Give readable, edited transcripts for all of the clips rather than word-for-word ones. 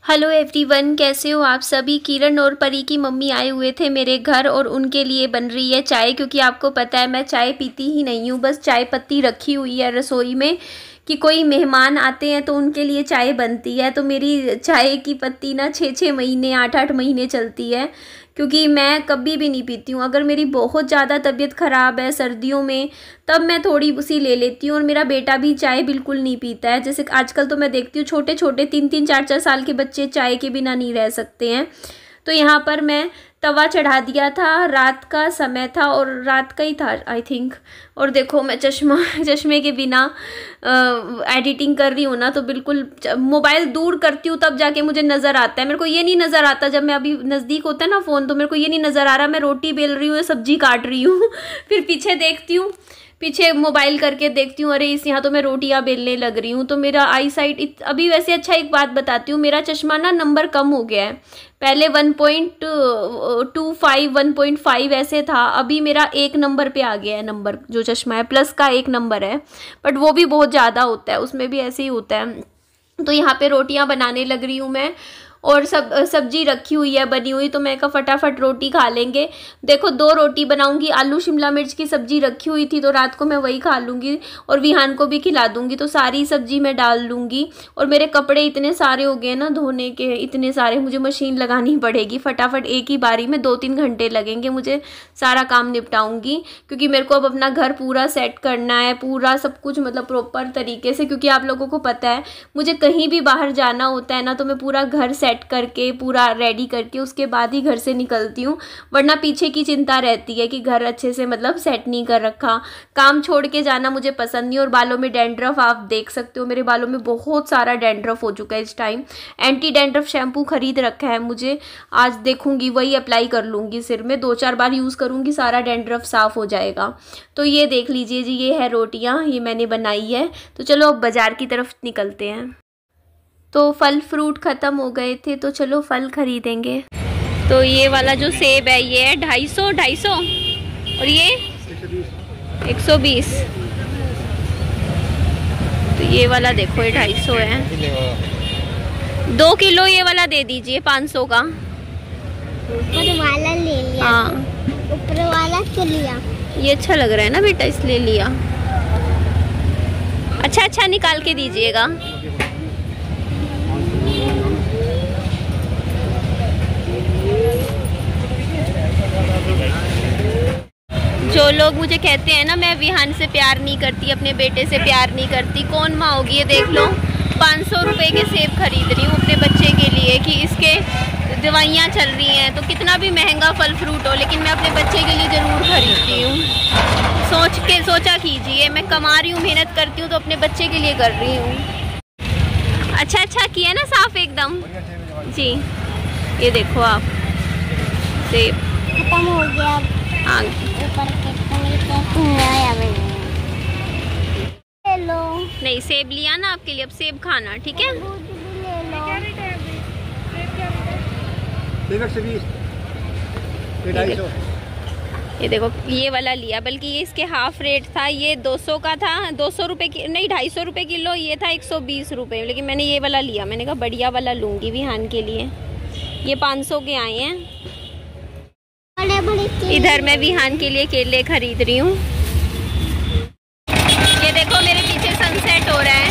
Hello everyone, कैसे हो आप सभी। किरण और परी की मम्मी आए हुए थे मेरे घर और उनके लिए बन रही है चाय, क्योंकि आपको पता है मैं चाय पीती ही नहीं हूँ। बस चाय पत्ती रखी हुई है रसोई में कि कोई मेहमान आते हैं तो उनके लिए चाय बनती है। तो मेरी चाय की पत्ती ना 6-6 महीने 8-8 महीने चलती है, क्योंकि मैं कभी भी नहीं पीती हूँ। अगर मेरी बहुत ज़्यादा तबीयत ख़राब है सर्दियों में तब मैं थोड़ी सी ले लेती हूँ। और मेरा बेटा भी चाय बिल्कुल नहीं पीता है। जैसे आजकल तो मैं देखती हूँ छोटे छोटे 3-3 4-4 साल के बच्चे चाय के बिना नहीं रह सकते हैं। तो यहाँ पर मैं तवा चढ़ा दिया था, रात का समय था और रात का ही था आई थिंक। और देखो मैं चश्मे के बिना एडिटिंग कर रही हूँ ना, तो बिल्कुल मोबाइल दूर करती हूँ तब जाके मुझे नज़र आता है। मेरे को ये नहीं नज़र आता जब मैं अभी नज़दीक होता है ना फ़ोन, तो मेरे को ये नहीं नज़र आ रहा मैं रोटी बेल रही हूँ या सब्जी काट रही हूँ फिर पीछे देखती हूँ, पीछे मोबाइल करके देखती हूँ, अरे इस यहाँ तो मैं रोटियाँ बेलने लग रही हूँ। तो मेरा आई साइट अभी वैसे अच्छा एक बात बताती हूँ, मेरा चश्मा ना नंबर कम हो गया है। पहले 1.25 1.5 ऐसे था, अभी मेरा 1 नंबर पे आ गया है। नंबर जो चश्मा है प्लस का 1 नंबर है, बट वो भी बहुत ज़्यादा होता है, उसमें भी ऐसे ही होता है। तो यहाँ पे रोटियाँ बनाने लग रही हूँ मैं, और सब्जी रखी हुई है बनी हुई, तो मैं कहा फटाफट रोटी खा लेंगे। देखो 2 रोटी बनाऊंगी, आलू शिमला मिर्च की सब्जी रखी हुई थी तो रात को मैं वही खा लूँगी और विहान को भी खिला दूँगी। तो सारी सब्जी मैं डाल लूँगी। और मेरे कपड़े इतने सारे हो गए ना धोने के, इतने सारे, मुझे मशीन लगानी पड़ेगी फटाफट। एक ही बारी में 2-3 घंटे लगेंगे, मुझे सारा काम निपटाऊँगी, क्योंकि मेरे को अब अपना घर पूरा सेट करना है, पूरा सब कुछ मतलब प्रॉपर तरीके से। क्योंकि आप लोगों को पता है मुझे कहीं भी बाहर जाना होता है ना, तो मैं पूरा घर सेट करके पूरा रेडी करके उसके बाद ही घर से निकलती हूँ, वरना पीछे की चिंता रहती है कि घर अच्छे से मतलब सेट नहीं कर रखा। काम छोड़ के जाना मुझे पसंद नहीं। और बालों में डैंड्रफ आप देख सकते हो, मेरे बालों में बहुत सारा डैंड्रफ हो चुका है इस टाइम। एंटी डैंड्रफ शैम्पू खरीद रखा है मुझे, आज देखूंगी वही अप्लाई कर लूँगी सिर में, 2-4 बार यूज़ करूँगी सारा डैंड्रफ साफ़ हो जाएगा। तो ये देख लीजिए जी, ये है रोटियाँ, ये मैंने बनाई है। तो चलो अब बाज़ार की तरफ निकलते हैं। तो फल फ्रूट ख़त्म हो गए थे तो चलो फल खरीदेंगे। तो ये वाला जो सेब है ये है 250 और ये 120। तो ये वाला देखो ये 250 है। 2 किलो ये वाला दे दीजिए 500 का। ऊपर वाला ले लिया। हाँ ऊपर वाला क्यों लिया? ये अच्छा लग रहा है ना बेटा, इसलिए लिया। अच्छा निकाल के दीजिएगा। जो लोग मुझे कहते हैं ना मैं विहान से प्यार नहीं करती, अपने बेटे से प्यार नहीं करती, कौन माँ होगी। ये देख लो 500 रुपये के सेब खरीद रही हूँ अपने बच्चे के लिए कि इसके दवाइयाँ चल रही हैं। तो कितना भी महंगा फल फ्रूट हो, लेकिन मैं अपने बच्चे के लिए ज़रूर खरीदती हूँ। सोचा कीजिए, मैं कमा रही हूँ, मेहनत करती हूँ, तो अपने बच्चे के लिए कर रही हूँ। अच्छा किया ना साफ एकदम जी। ये देखो आप सेब खत्म हो गया। हाँ ले लो। नहीं सेब लिया ना आपके लिए, अब सेब खाना ठीक है। ये देखो ये वाला लिया, बल्कि ये इसके हाफ रेट था, ये 200 का था, 200 रुपये की नहीं 250 रुपये किलो, ये था 120 रुपये। लेकिन मैंने ये वाला लिया, मैंने कहा बढ़िया वाला लूँगी विहान के लिए। ये 500 के आए हैं। इधर मैं विहान के लिए केले खरीद रही हूँ। ये देखो मेरे पीछे सनसेट हो रहा है।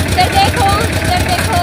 इधर देखो, इधर देखो।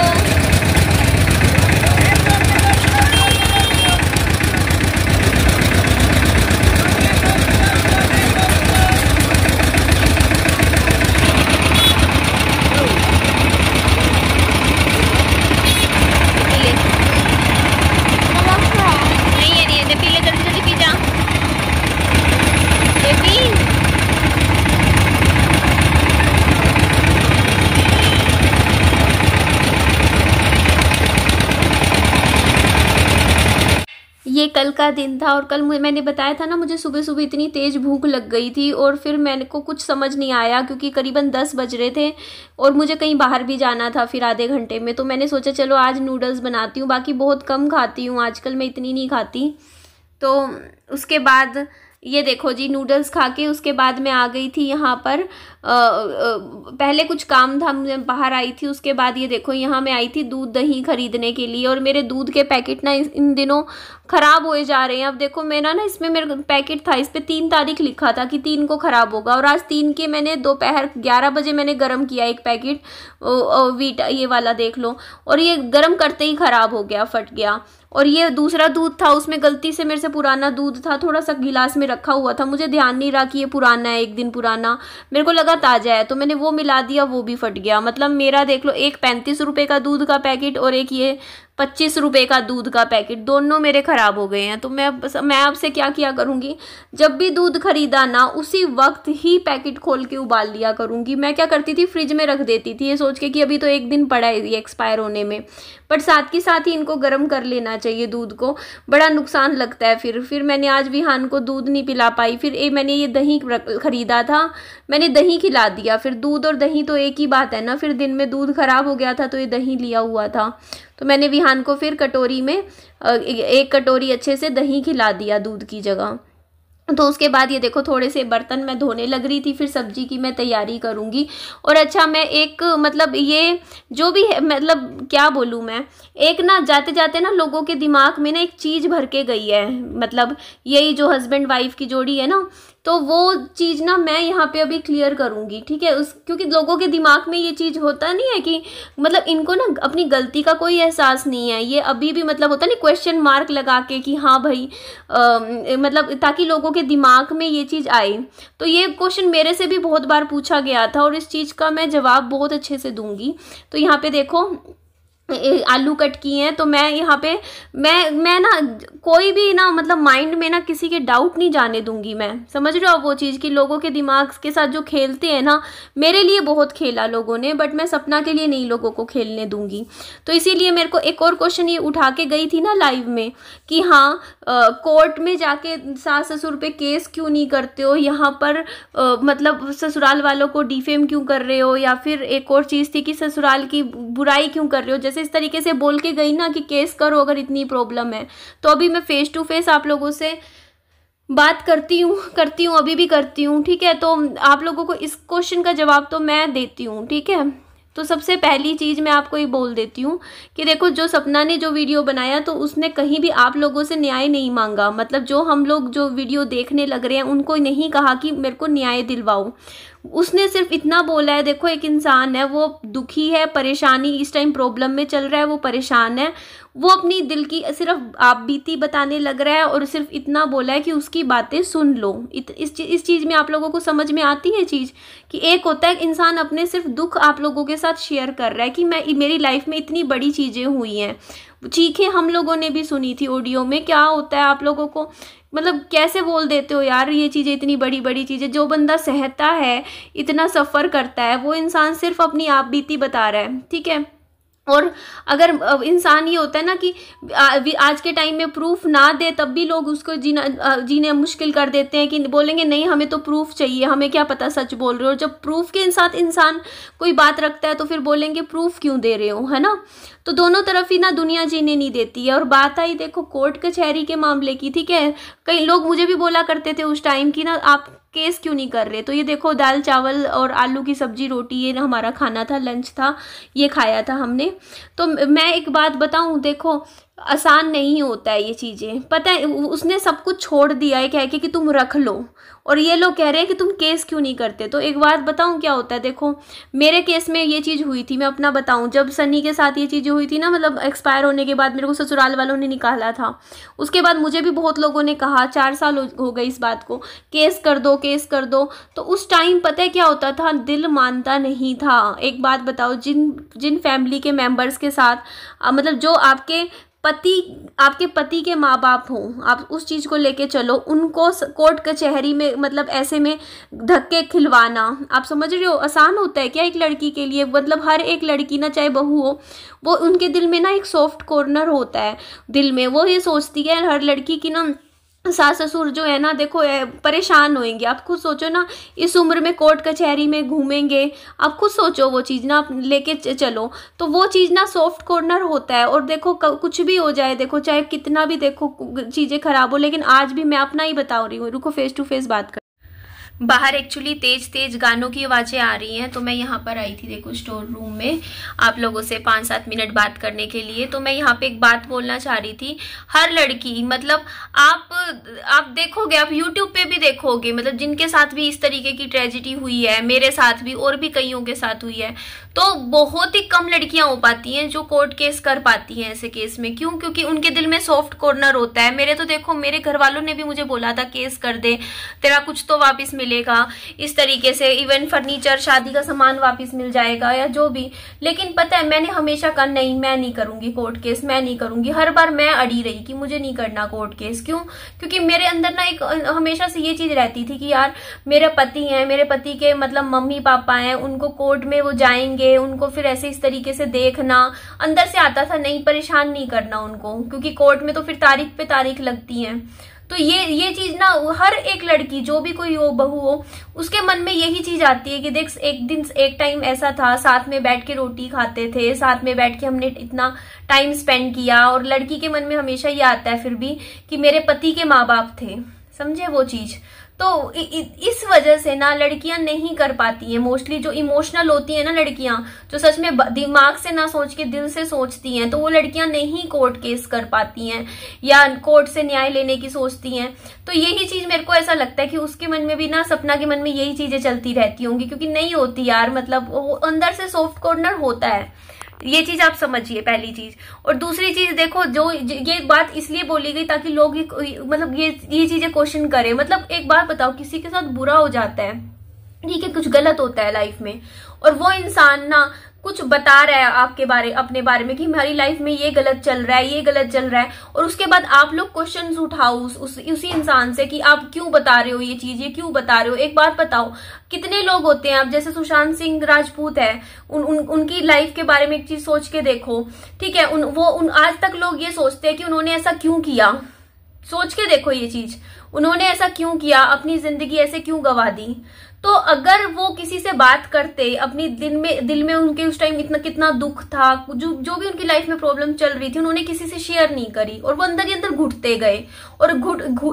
ये कल का दिन था और कल मैंने बताया था ना मुझे सुबह सुबह इतनी तेज़ भूख लग गई थी और फिर मैंने को कुछ समझ नहीं आया क्योंकि करीबन 10 बज रहे थे और मुझे कहीं बाहर भी जाना था फिर आधे घंटे में। तो मैंने सोचा चलो आज नूडल्स बनाती हूँ, बाकी बहुत कम खाती हूँ आजकल, मैं इतनी नहीं खाती। तो उसके बाद ये देखो जी, नूडल्स खा के उसके बाद मैं आ गई थी यहाँ पर पहले कुछ काम था, मैं बाहर आई थी। उसके बाद ये देखो यहाँ मैं आई थी दूध दही खरीदने के लिए, और मेरे दूध के पैकेट ना इन दिनों ख़राब होए जा रहे हैं। अब देखो मेरा ना इसमें मेरा पैकेट था, इस पर 3 तारीख लिखा था कि 3 को ख़राब होगा, और आज 3 के मैंने दोपहर 11 बजे मैंने गर्म किया एक पैकेट वीट ये वाला देख लो, और ये गर्म करते ही ख़राब हो गया, फट गया। और ये दूसरा दूध था, उसमें गलती से मेरे से पुराना दूध था, थोड़ा सा गिलास में रखा हुआ था, मुझे ध्यान नहीं रहा कि ये पुराना है, 1 दिन पुराना, मेरे को लगा ताज़ा है, तो मैंने वो मिला दिया, वो भी फट गया। मतलब मेरा देख लो, एक 35 रुपये का दूध का पैकेट और एक ये 25 रुपये का दूध का पैकेट, दोनों मेरे ख़राब हो गए हैं। तो मैं आपसे क्या किया करूँगी, जब भी दूध खरीदा ना उसी वक्त ही पैकेट खोल के उबाल लिया करूँगी। मैं क्या करती थी, फ्रिज में रख देती थी ये सोच के कि अभी तो 1 दिन पड़ा है ये एक्सपायर होने में, बट साथ के साथ ही इनको गर्म कर लेना चाहिए दूध को, बड़ा नुकसान लगता है। फिर मैंने आज विहान को दूध नहीं पिला पाई। फिर मैंने ये दही खरीदा था, मैंने दही खिला दिया। फिर दूध और दही तो एक ही बात है ना, फिर दिन में दूध ख़राब हो गया था तो ये दही लिया हुआ था, तो मैंने विहान को फिर कटोरी में 1 कटोरी अच्छे से दही खिला दिया दूध की जगह। तो उसके बाद ये देखो थोड़े से बर्तन मैं धोने लग रही थी, फिर सब्जी की मैं तैयारी करूँगी। और अच्छा मैं एक मतलब ये जो भी है, मतलब क्या बोलूँ मैं, एक ना जाते जाते ना लोगों के दिमाग में ना एक चीज़ भर के गई है, मतलब यही जो हस्बैंड वाइफ की जोड़ी है ना, तो वो चीज़ ना मैं यहाँ पे अभी क्लियर करूँगी, ठीक है। क्योंकि लोगों के दिमाग में ये चीज़ होता नहीं है कि मतलब इनको ना अपनी गलती का कोई एहसास नहीं है, ये अभी भी मतलब होता नहीं क्वेश्चन मार्क लगा के कि हाँ भाई मतलब ताकि लोगों के दिमाग में ये चीज़ आए। तो ये क्वेश्चन मेरे से भी बहुत बार पूछा गया था और इस चीज़ का मैं जवाब बहुत अच्छे से दूंगी। तो यहाँ पे देखो आलू कट किए हैं, तो मैं यहाँ पे मैं ना कोई भी ना मतलब माइंड में ना किसी के डाउट नहीं जाने दूंगी। मैं समझ रहे हो वो चीज़ कि लोगों के दिमाग के साथ जो खेलते हैं ना, मेरे लिए बहुत खेला लोगों ने, बट मैं सपना के लिए नहीं लोगों को खेलने दूंगी। तो इसीलिए मेरे को एक और क्वेश्चन ये उठा के गई थी ना लाइव में कि हाँ कोर्ट में जाके सास ससुर पे केस क्यों नहीं करते हो, यहाँ पर मतलब ससुराल वालों को डिफेम क्यों कर रहे हो, या फिर एक और चीज़ थी कि ससुराल की बुराई क्यों कर रहे हो। जैसे इस तरीके से बोल के गई ना कि केस करो अगर इतनी प्रॉब्लम है। तो अभी मैं फेस टू फेस आप लोगों से बात करती हूँ अभी भी करती हूँ, ठीक है। तो आप लोगों को इस क्वेश्चन का जवाब तो मैं देती हूँ, ठीक है। तो सबसे पहली चीज़ मैं आपको ये बोल देती हूँ कि देखो जो सपना ने जो वीडियो बनाया तो उसने कहीं भी आप लोगों से न्याय नहीं मांगा। मतलब जो हम लोग जो वीडियो देखने लग रहे हैं उनको नहीं कहा कि मेरे को न्याय दिलवाओ, उसने सिर्फ इतना बोला है, देखो एक इंसान है वो दुखी है, परेशानी इस टाइम प्रॉब्लम में चल रहा है, वो परेशान है, वो अपनी दिल की सिर्फ आप बीती बताने लग रहा है और सिर्फ इतना बोला है कि उसकी बातें सुन लो। इस चीज़ में आप लोगों को समझ में आती है चीज़ कि एक होता है इंसान अपने सिर्फ दुख आप लोगों के साथ शेयर कर रहा है कि मेरी लाइफ में इतनी बड़ी चीज़ें हुई हैं, चीखें हम लोगों ने भी सुनी थी ऑडियो में। क्या होता है आप लोगों को मतलब कैसे बोल देते हो यार ये चीज़ें इतनी बड़ी बड़ी चीज़ें। जो बंदा सहता है, इतना सफ़र करता है, वो इंसान सिर्फ अपनी आप बीती बता रहा है, ठीक है। और अगर इंसान ये होता है ना कि आज के टाइम में प्रूफ ना दे तब भी लोग उसको जीने मुश्किल कर देते हैं कि बोलेंगे नहीं हमें तो प्रूफ चाहिए, हमें क्या पता सच बोल रहे हो। जब प्रूफ के साथ इंसान कोई बात रखता है तो फिर बोलेंगे प्रूफ क्यों दे रहे हो, है ना। तो दोनों तरफ ही ना दुनिया जीने नहीं देती है। और बात आई देखो कोर्ट कचहरी के मामले की, ठीक है। कई लोग मुझे भी बोला करते थे उस टाइम की ना आप केस क्यों नहीं कर रहे। तो ये देखो दाल चावल और आलू की सब्जी रोटी ये ना हमारा खाना था, लंच था, ये खाया था हमने। तो मैं एक बात बताऊं, देखो आसान नहीं होता है ये चीज़ें, पता है। उसने सब कुछ छोड़ दिया है कह के कि तुम रख लो, और ये लोग कह रहे हैं कि तुम केस क्यों नहीं करते। तो एक बात बताऊं क्या होता है, देखो मेरे केस में ये चीज़ हुई थी, मैं अपना बताऊं, जब सनी के साथ ये चीज़ें हुई थी ना, मतलब एक्सपायर होने के बाद मेरे को ससुराल वालों ने निकाला था। उसके बाद मुझे भी बहुत लोगों ने कहा, 4 साल हो गए इस बात को, केस कर दो केस कर दो। तो उस टाइम पता है क्या होता था, दिल मानता नहीं था। एक बात बताओ, जिन फैमिली के मेम्बर्स के साथ मतलब जो आपके पति के माँ बाप हों, आप उस चीज़ को लेके चलो, उनको कोर्ट कचहरी में मतलब ऐसे में धक्के खिलवाना, आप समझ रहे हो आसान होता है क्या एक लड़की के लिए। मतलब हर एक लड़की ना चाहे बहू हो, वो उनके दिल में ना एक सॉफ्ट कॉर्नर होता है दिल में, वो ये सोचती है हर लड़की की ना सास ससुर जो है ना देखो परेशान होएंगे। आप खुद सोचो ना, इस उम्र में कोर्ट कचहरी में घूमेंगे, आप खुद सोचो वो चीज़ ना आप लेके चलो, तो वो चीज़ ना सॉफ्ट कॉर्नर होता है। और देखो कुछ भी हो जाए, देखो चाहे कितना भी देखो चीज़ें खराब हो, लेकिन आज भी मैं अपना ही बता रही हूँ। रुको फेस टू फेस बात कर। बाहर एक्चुअली तेज तेज गानों की आवाज़ें आ रही हैं, तो मैं यहाँ पर आई थी देखो स्टोर रूम में आप लोगों से 5-7 मिनट बात करने के लिए। तो मैं यहाँ पे एक बात बोलना चाह रही थी। हर लड़की मतलब आप देखोगे, आप यूट्यूब पे भी देखोगे, मतलब जिनके साथ भी इस तरीके की ट्रेजेडी हुई है, मेरे साथ भी और भी कईयों के साथ हुई है, तो बहुत ही कम लड़कियां हो पाती हैं जो कोर्ट केस कर पाती हैं ऐसे केस में। क्यों? क्योंकि उनके दिल में सॉफ्ट कॉर्नर होता है। मेरे तो देखो, मेरे घर वालों ने भी मुझे बोला था केस कर दे, तेरा कुछ तो वापस मिलेगा, इस तरीके से इवन फर्नीचर, शादी का सामान वापस मिल जाएगा या जो भी। लेकिन पता है मैंने हमेशा कहा नहीं, मैं नहीं करूंगी कोर्ट केस, मैं नहीं करूंगी। हर बार मैं अड़ी रही कि मुझे नहीं करना कोर्ट केस। क्यों? क्योंकि मेरे अंदर ना एक हमेशा से ये चीज रहती थी कि यार मेरे पति हैं, मेरे पति के मतलब मम्मी पापा हैं, उनको कोर्ट में वो जाएंगे, उनको फिर ऐसे इस तरीके से देखना, अंदर से आता था नहीं, परेशान नहीं करना उनको, क्योंकि कोर्ट में तो फिर तारीख पे तारीख लगती है। तो ये चीज ना हर एक लड़की, जो भी कोई हो, बहू हो, उसके मन में यही चीज आती है कि देख एक टाइम ऐसा था, साथ में बैठ के रोटी खाते थे, साथ में बैठ के हमने इतना टाइम स्पेंड किया, और लड़की के मन में हमेशा ये आता है फिर भी कि मेरे पति के माँ बाप थे, समझे वो चीज। तो इस वजह से ना लड़कियां नहीं कर पाती हैं मोस्टली। जो इमोशनल होती है ना लड़कियां, जो सच में दिमाग से ना सोच के दिल से सोचती हैं, तो वो लड़कियां नहीं कोर्ट केस कर पाती हैं या कोर्ट से न्याय लेने की सोचती हैं। तो यही चीज मेरे को ऐसा लगता है कि उसके मन में भी ना, सपना के मन में यही चीजें चलती रहती होंगी, क्योंकि नहीं होती यार, मतलब वो अंदर से सॉफ्ट कॉर्नर होता है। ये चीज आप समझिए, पहली चीज। और दूसरी चीज देखो, जो ये बात इसलिए बोली गई ताकि लोग मतलब ये चीजें क्वेश्चन करें। मतलब एक बात बताओ, किसी के साथ बुरा हो जाता है, ठीक है, कुछ गलत होता है लाइफ में, और वो इंसान ना कुछ बता रहा है आपके बारे, अपने बारे में कि हमारी लाइफ में ये गलत चल रहा है, ये गलत चल रहा है, और उसके बाद आप लोग क्वेश्चंस उठाओ उसी इंसान से कि आप क्यों बता रहे हो ये चीज, ये क्यों बता रहे हो। एक बात बताओ, कितने लोग होते हैं, आप जैसे सुशांत सिंह राजपूत है, उनकी लाइफ के बारे में एक चीज सोच के देखो, ठीक है, आज तक लोग ये सोचते हैं कि उन्होंने ऐसा क्यों किया। सोच के देखो ये चीज, उन्होंने ऐसा क्यों किया, अपनी जिंदगी ऐसे क्यों गंवा दी। तो अगर वो किसी से बात करते, अपनी दिल में उनके उस टाइम इतना कितना दुख था, जो भी उनकी लाइफ में प्रॉब्लम चल रही थी, उन्होंने किसी से शेयर नहीं करी, और वो अंदर ही अंदर घुटते गए। और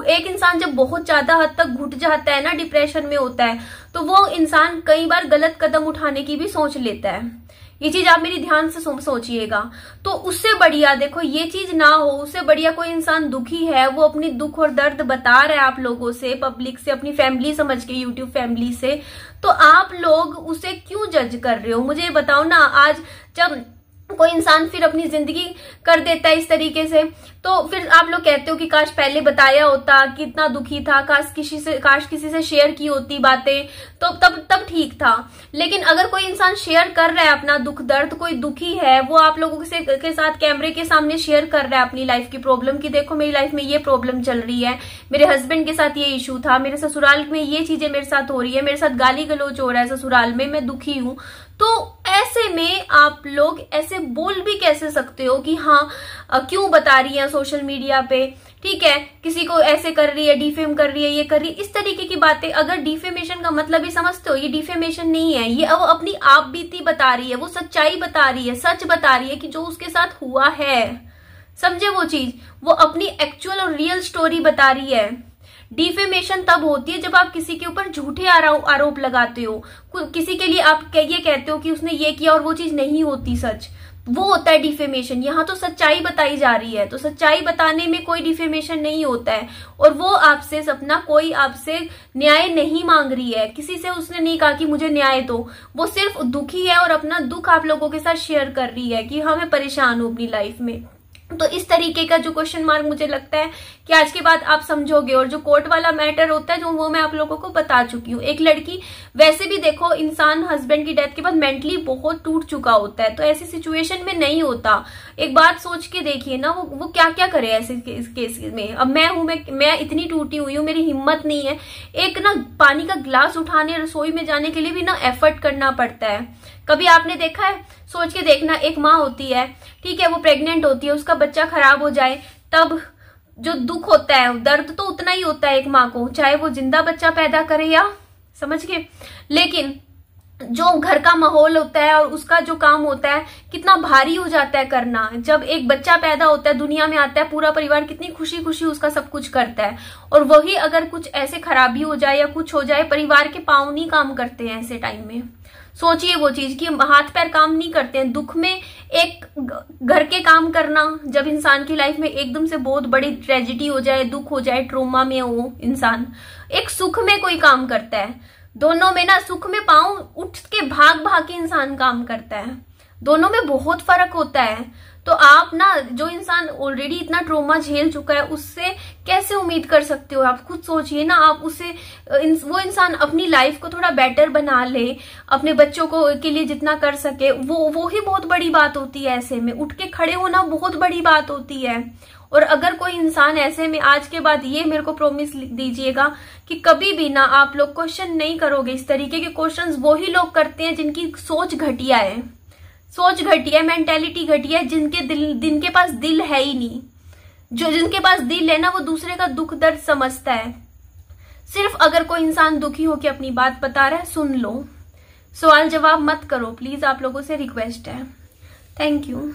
एक इंसान जब बहुत ज्यादा हद तक घुट जाता है ना, डिप्रेशन में होता है, तो वो इंसान कई बार गलत कदम उठाने की भी सोच लेता है। ये चीज आप मेरी ध्यान से सोचिएगा। तो उससे बढ़िया देखो, ये चीज ना हो, उससे बढ़िया कोई इंसान दुखी है, वो अपनी दुख और दर्द बता रहा है आप लोगों से, पब्लिक से, अपनी फैमिली समझ के, यूट्यूब फैमिली से, तो आप लोग उसे क्यों जज कर रहे हो? मुझे बताओ ना। आज जब कोई इंसान फिर अपनी जिंदगी कर देता है इस तरीके से, तो फिर आप लोग कहते हो कि काश पहले बताया होता, कितना दुखी था, काश किसी से शेयर की होती बातें, तो तब ठीक था। लेकिन अगर कोई इंसान शेयर कर रहा है अपना दुख दर्द, कोई दुखी है, वो आप लोगों के साथ कैमरे के सामने शेयर कर रहा है अपनी लाइफ की प्रॉब्लम की, देखो मेरी लाइफ में ये प्रॉब्लम चल रही है, मेरे हस्बैंड के साथ ये इशू था, मेरे ससुराल में ये चीजें मेरे साथ हो रही है, मेरे साथ गाली गलौज हो रहा है ससुराल में, मैं दुखी हूं, तो ऐसे में आप लोग ऐसे बोल भी कैसे सकते हो कि हाँ क्यों बता रही है सोशल मीडिया पे, ठीक है, किसी को ऐसे कर रही है, डिफेम कर रही है, ये कर रही है, इस तरीके की बातें। अगर डिफेमेशन का मतलब ही समझते हो, ये डिफेमेशन नहीं है, ये वो अपनी आप बीती बता रही है, वो सच्चाई बता रही है, सच बता रही है कि जो उसके साथ हुआ है, समझे वो चीज, वो अपनी एक्चुअल और रियल स्टोरी बता रही है। डिफेमेशन तब होती है जब आप किसी के ऊपर झूठे आरोप लगाते हो, किसी के लिए आप ये कहते हो कि उसने ये किया और वो चीज नहीं होती सच, वो होता है डिफेमेशन। यहाँ तो सच्चाई बताई जा रही है, तो सच्चाई बताने में कोई डिफेमेशन नहीं होता है। और वो आपसे सपना, कोई आपसे न्याय नहीं मांग रही है, किसी से उसने नहीं कहा कि मुझे न्याय दो, वो सिर्फ दुखी है और अपना दुख आप लोगों के साथ शेयर कर रही है कि हाँ मैं परेशान हूं अपनी लाइफ में। तो इस तरीके का जो क्वेश्चन मार्क मुझे लगता है कि आज के बाद आप समझोगे। और जो कोर्ट वाला मैटर होता है, जो वो मैं आप लोगों को बता चुकी हूँ। एक लड़की, वैसे भी देखो इंसान हस्बैंड की डेथ के बाद मेंटली बहुत टूट चुका होता है, तो ऐसी सिचुएशन में नहीं होता। एक बात सोच के देखिए ना, वो क्या क्या करे ऐसे केस में। अब मैं इतनी टूटी हुई हूँ, मेरी हिम्मत नहीं है, एक ना पानी का गिलास उठाने, रसोई में जाने के लिए भी ना एफर्ट करना पड़ता है। कभी आपने देखा है, सोच के देखना, एक माँ होती है, ठीक है, वो प्रेग्नेंट होती है, उसका बच्चा खराब हो जाए, तब जो दुख होता है, दर्द तो उतना ही होता है एक माँ को, चाहे वो जिंदा बच्चा पैदा करे या, समझ गए। लेकिन जो घर का माहौल होता है और उसका जो काम होता है कितना भारी हो जाता है करना। जब एक बच्चा पैदा होता है, दुनिया में आता है, पूरा परिवार कितनी खुशी खुशी उसका सब कुछ करता है, और वही अगर कुछ ऐसे खराबी हो जाए या कुछ हो जाए, परिवार के पांव नहीं काम करते हैं ऐसे टाइम में। सोचिए वो चीज कि हाथ पैर काम नहीं करते हैं। दुख में एक घर के काम करना, जब इंसान की लाइफ में एकदम से बहुत बड़ी ट्रेजेडी हो जाए, दुख हो जाए, ट्रोमा में हो इंसान, एक सुख में कोई काम करता है, दोनों में ना, सुख में पांव उठ के भाग भाग के इंसान काम करता है, दोनों में बहुत फर्क होता है। तो आप ना, जो इंसान ऑलरेडी इतना ट्रोमा झेल चुका है, उससे कैसे उम्मीद कर सकते हो? आप खुद सोचिए ना, आप उससे वो इंसान अपनी लाइफ को थोड़ा बेटर बना ले, अपने बच्चों को के लिए जितना कर सके, वो ही बहुत बड़ी बात होती है। ऐसे में उठ के खड़े होना बहुत बड़ी बात होती है। और अगर कोई इंसान ऐसे में, आज के बाद ये मेरे को प्रॉमिस दीजिएगा कि कभी भी ना आप लोग क्वेश्चन नहीं करोगे। इस तरीके के क्वेश्चंस वो ही लोग करते हैं जिनकी सोच घटिया है, सोच घटिया है, मेंटेलिटी घटिया है, जिनके पास दिल है ही नहीं। जो जिनके पास दिल है ना, वो दूसरे का दुख दर्द समझता है। सिर्फ अगर कोई इंसान दुखी होकर अपनी बात बता रहा है, सुन लो, सवाल जवाब मत करो प्लीज, आप लोगों से रिक्वेस्ट है। Thank you.